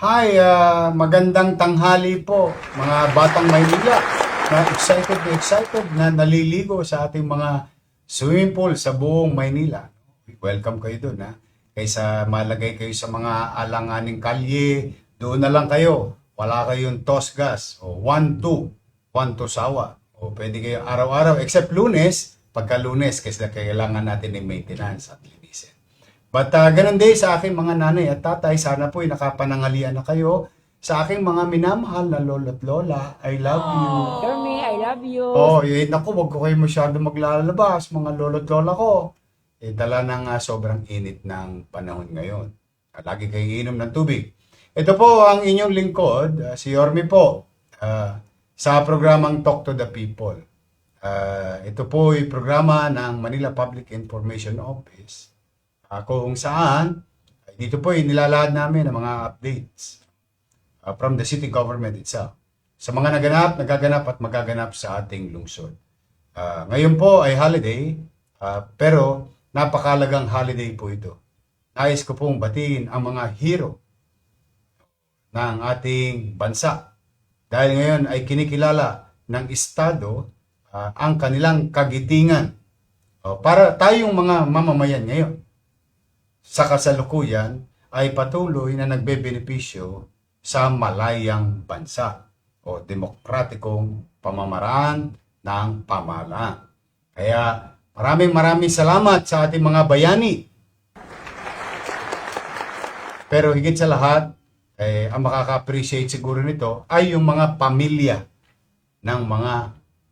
Hi, magandang tanghali po mga batang Maynila na excited na naliligo sa ating mga swimming pool sa buong Maynila. Welcome kayo doon ha. Kaysa malagay kayo sa mga alanganing kalye, doon na lang kayo. Wala kayong tosgas o 1-2, 1-2 sawa. O pwede kayo araw-araw except Lunes, pagka Lunes kasi kailangan natin ng maintenance at linisin. But ganun din sa aking mga nanay at tatay, sana po'y nakapanangalian na kayo. Sa aking mga minamahal na lolo't lola, I love you. Jeremy, I love you. Oh, naku, wag ko kayo masyado maglalabas, mga lolo't lola ko. Dala ng sobrang init ng panahon ngayon. Lagi kayong inom ng tubig. Ito po ang inyong lingkod, si Yorme po, sa programang Talk to the People. Ito po ay programa ng Manila Public Information Office. Kung saan, dito po nilalahad namin ang mga updates from the city government itself. Sa mga nagaganap at magaganap sa ating lungsod. Ngayon po ay holiday, pero napakalagang holiday po ito. Nais ko pong batiin ang mga hero ng ating bansa. Dahil ngayon ay kinikilala ng Estado ang kanilang kagitingan. Para tayong mga mamamayan ngayon, sa kasalukuyan ay patuloy na nagbebenepisyo sa malayang bansa o demokratikong pamamaraan ng pamahalaan. Kaya maraming salamat sa ating mga bayani. Pero higit sa lahat, ang makaka-appreciate siguro nito ay yung mga pamilya ng mga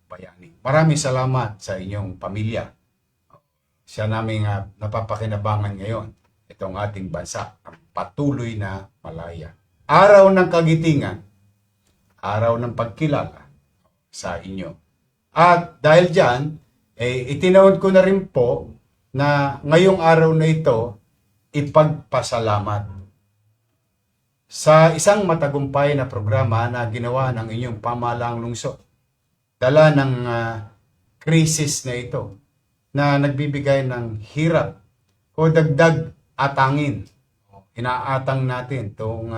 bayani. Maraming salamat sa inyong pamilya. Siya naming napapakinabangan ngayon itong ating bansa, ang patuloy na malaya. Araw ng kagitingan, araw ng pagkilala sa inyo. At dahil dyan, itinawad ko na rin po na ngayong araw na ito, ipagpasalamat sa isang matagumpay na programa na ginawa ng inyong pamahalaang lungsod. Dala ng krisis na ito na nagbibigay ng hirap o dagdag atangin. Inaatang natin itong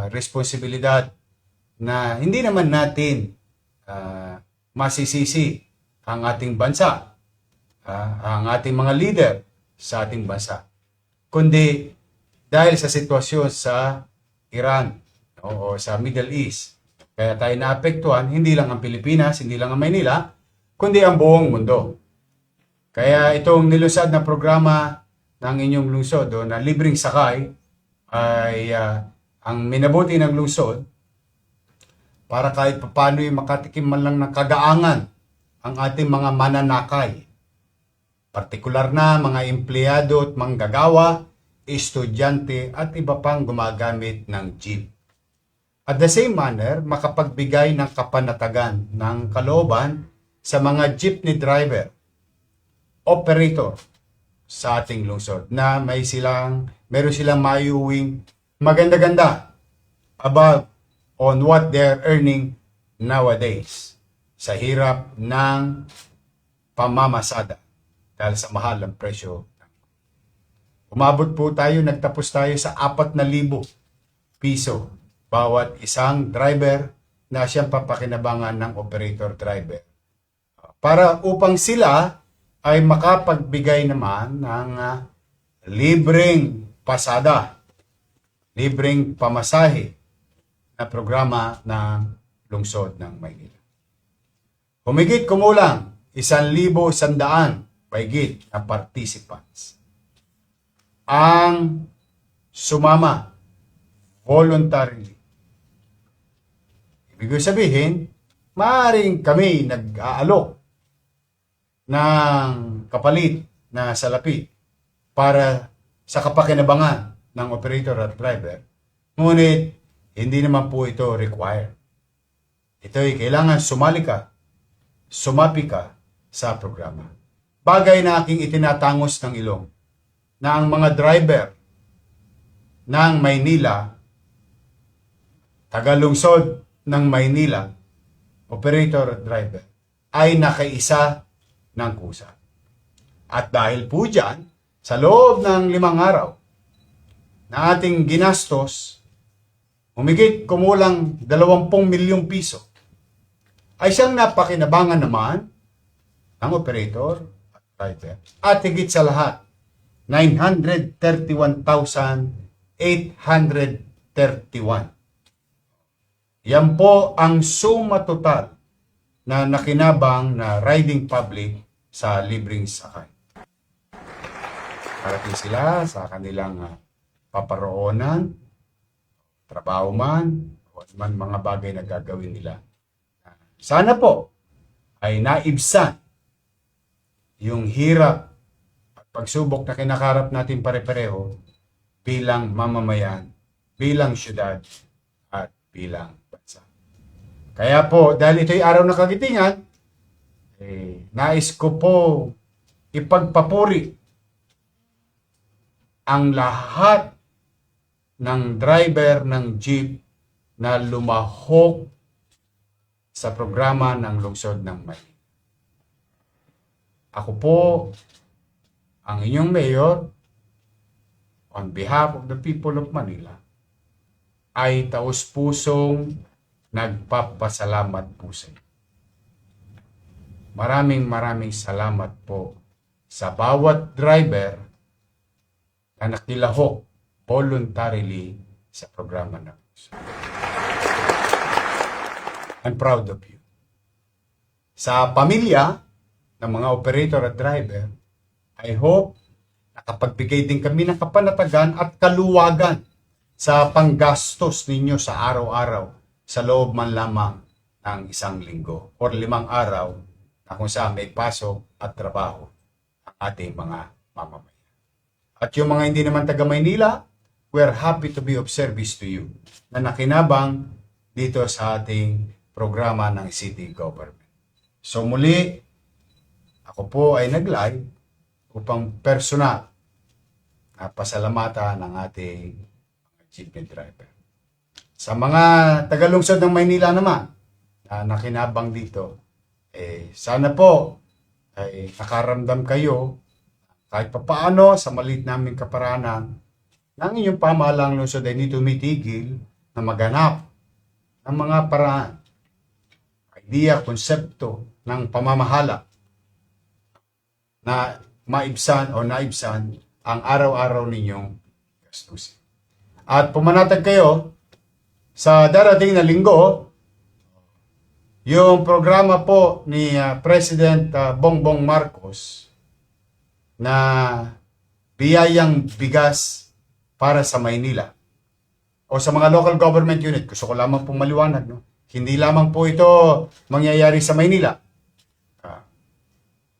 responsibilidad na hindi naman natin masisisi ang ating bansa, ang ating mga leader sa ating bansa, kundi dahil sa sitwasyon sa Iran o sa Middle East. Kaya tayo naapektuhan, hindi lang ang Pilipinas, hindi lang ang Maynila, kundi ang buong mundo. Kaya itong nilusad na programa ng inyong lungsod na libreng sakay ay ang minabuti ng lungsod para kahit paano makatikim man lang ng kagaangan ang ating mga mananakay. Partikular na mga empleyado at manggagawa, estudyante at iba pang gumagamit ng jeep. At the same manner, makapagbigay ng kapanatagan ng kalooban sa mga jeepney driver, operator sa ating lungsod na meron silang mayuwing maganda-ganda above on what they're earning nowadays sa hirap ng pamamasada dahil sa mahal ng presyo. Nagtapos tayo sa 4,000 piso bawat isang driver na siyang papakinabangan ng operator driver. Para upang sila ay makapagbigay naman ng libreng pasada, libreng pamasahe na programa ng lungsod ng Maynila. Humigit kumulang 1,100 mahigit na participants ang sumama voluntarily. Ibig sabihin, maaaring kami nag-aalok ng kapalit na salapi para sa kapakinabangan ng operator at driver. Ngunit, hindi naman po ito required. Ito ay kailangan sumali ka, sumapi ka sa programa. Bagay na aking itinatangos ng ilong na ang mga driver ng Maynila, tagalungsod ng Maynila, operator at driver, ay nakaisa ng kusa. At dahil po dyan, sa loob ng 5 araw na ating ginastos humigit kumulang 20 milyong piso, ay siyang napakinabangan naman ng operator at driver. At higit sa lahat, 931,831. Yan po ang suma total na nakinabang na riding public sa libreng sakay. Parating sila sa kanilang paparoonan, trabaho man, o man mga bagay na gagawin nila. Sana po ay naibsan yung hirap at pagsubok na kinakarap natin pare-pareho bilang mamamayan, bilang syudad, at bilang bansa. Kaya po, dahil ito'y araw ng kagitingan, nais ko po ipagpapuri ang lahat ng driver ng jeep na lumahok sa programa ng lungsod ng Maynila. Ako po, ang inyong mayor, on behalf of the people of Manila, ay taus-pusong nagpapasalamat po sa inyo. Maraming salamat po sa bawat driver na nakilahok voluntarily sa programa ng lungsod. I'm proud of you. Sa pamilya ng mga operator at driver, I hope nakapagbigay din kami ng kapanatagan at kaluwagan sa panggastos ninyo sa araw-araw sa loob man lamang ng isang linggo o 5 araw na kung saan may pasok at trabaho ang ating mga mamamayan. At yung mga hindi naman taga Maynila, we're happy to be of service to you na nakinabang dito sa ating programa ng city government. So muli, ako po ay nag-live upang personal na pasalamatan ng ating jeepney driver. Sa mga tagalungsod ng Maynila naman na nakinabang dito, sana po ay nakaramdam kayo kahit papaano sa maliit naming kaparanan ng inyong pamahalang lungsod ay hindi tumitigil na maghanap ng mga paraan, idea, konsepto ng pamamahala na naibsan ang araw-araw ninyong gastusin. At pumanatag kayo sa darating na linggo, yung programa po ni President Bongbong Marcos na biyayang bigas para sa Maynila o sa mga local government unit. Gusto ko lamang pong maliwanag, no? Hindi lamang po ito mangyayari sa Maynila.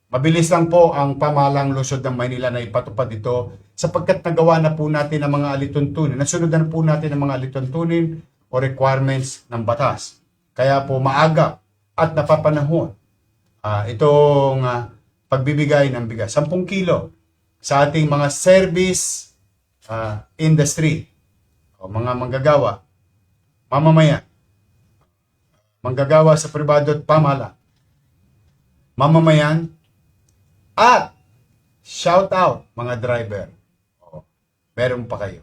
Mabilis lang po ang pamahalang lungsod ng Maynila na ipatupad ito sapagkat nagawa na po natin ang mga alituntunin. Nasunod na po natin ang mga alituntunin o requirements ng batas. Kaya po maaga at napapanahon itong pagbibigay ng bigas. 10 kilo sa ating mga service industry o mga manggagawa, mamamayan, manggagawa sa pribado at pamahala, mamamayan, at shout out mga driver. Meron pa kayo.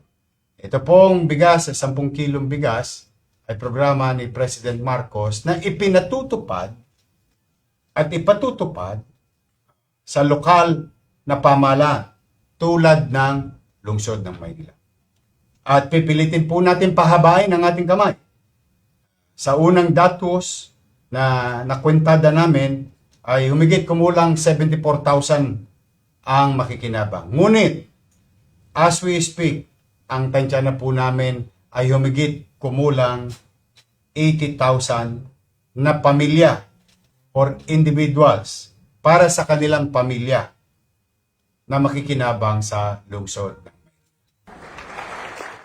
Ito pong bigas, 10 kilong bigas, ay programa ni President Marcos na ipinatutupad at ipatutupad sa lokal na pamahalaan tulad ng lungsod ng Maynila. At pipilitin po natin pahabain ang ating kamay. Sa unang datos na nakwentada namin ay humigit kumulang 74,000 ang makikinabang. Ngunit, as we speak, ang tansya na po namin ay humigit kumulang 80,000 na pamilya or individuals para sa kanilang pamilya na makikinabang sa lungsod.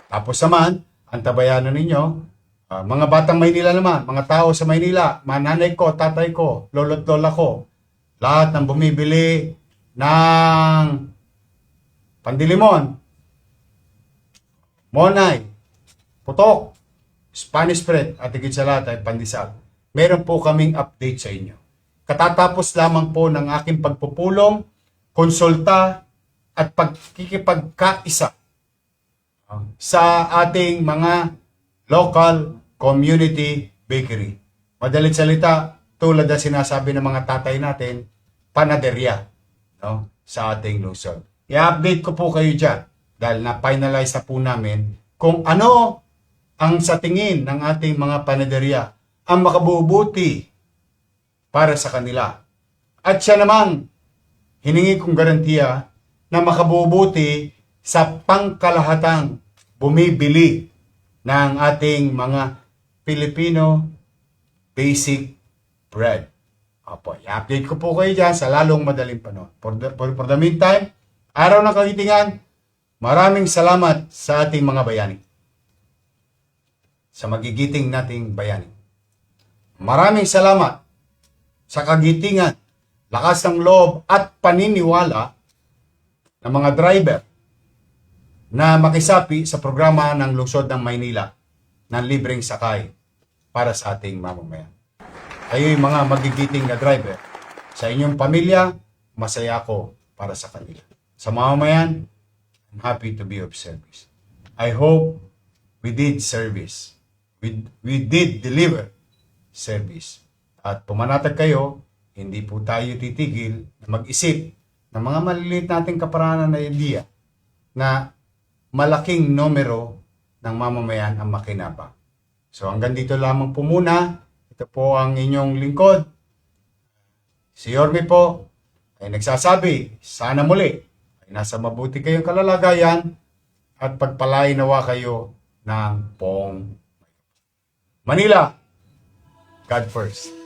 Tapos naman, ang tabayanan ninyo, mga batang Maynila naman, mga tao sa Maynila, mananay ko, tatay ko, lolo't lola ko, lahat ng bumibili ng pandilimon, monay, putok, Spanish bread, at higit sa lahat ay pandesal. Meron po kaming update sa inyo. Katatapos lamang po ng aking pagpupulong, konsulta at pagkikipagkaisa sa ating mga local community bakery. Madalit salita, tulad na sinasabi ng mga tatay natin, panaderya, no, sa ating lungsod. I-update ko po kayo dyan dahil na-finalize na po namin kung ano ang sa tingin ng ating mga panaderya ang makabubuti para sa kanila. At siya naman, hiningi kong garantiya na makabubuti sa pangkalahatang bumibili ng ating mga Filipino basic bread. Opo, i-update ko po kayo dyan sa lalong madaling panahon. For the meantime, araw ng Kagitingan, maraming salamat sa ating mga bayani. Sa magigiting nating bayani. Maraming salamat sa kagitingan, lakas ng loob at paniniwala ng mga driver na makisapi sa programa ng Lungsod ng Maynila ng libreng sakay para sa ating mamamayan. Kayo'y mga magigiting na driver. Sa inyong pamilya, masaya ako para sa kanila. Sa mamamayan, I'm happy to be of service. I hope we did service. We did deliver service. At pumanatag kayo, hindi po tayo titigil na mag-isip ng mga maliliit nating kaparanan na idea na malaking numero ng mamamayan ang makinabang. So hanggang dito lamang po muna. Ito po ang inyong lingkod. Si Yorme po ay nagsasabi, sana muli ay nasa mabuti kayong kalalagayan at pagpalain nawa kayo ng Pong Manila. God first.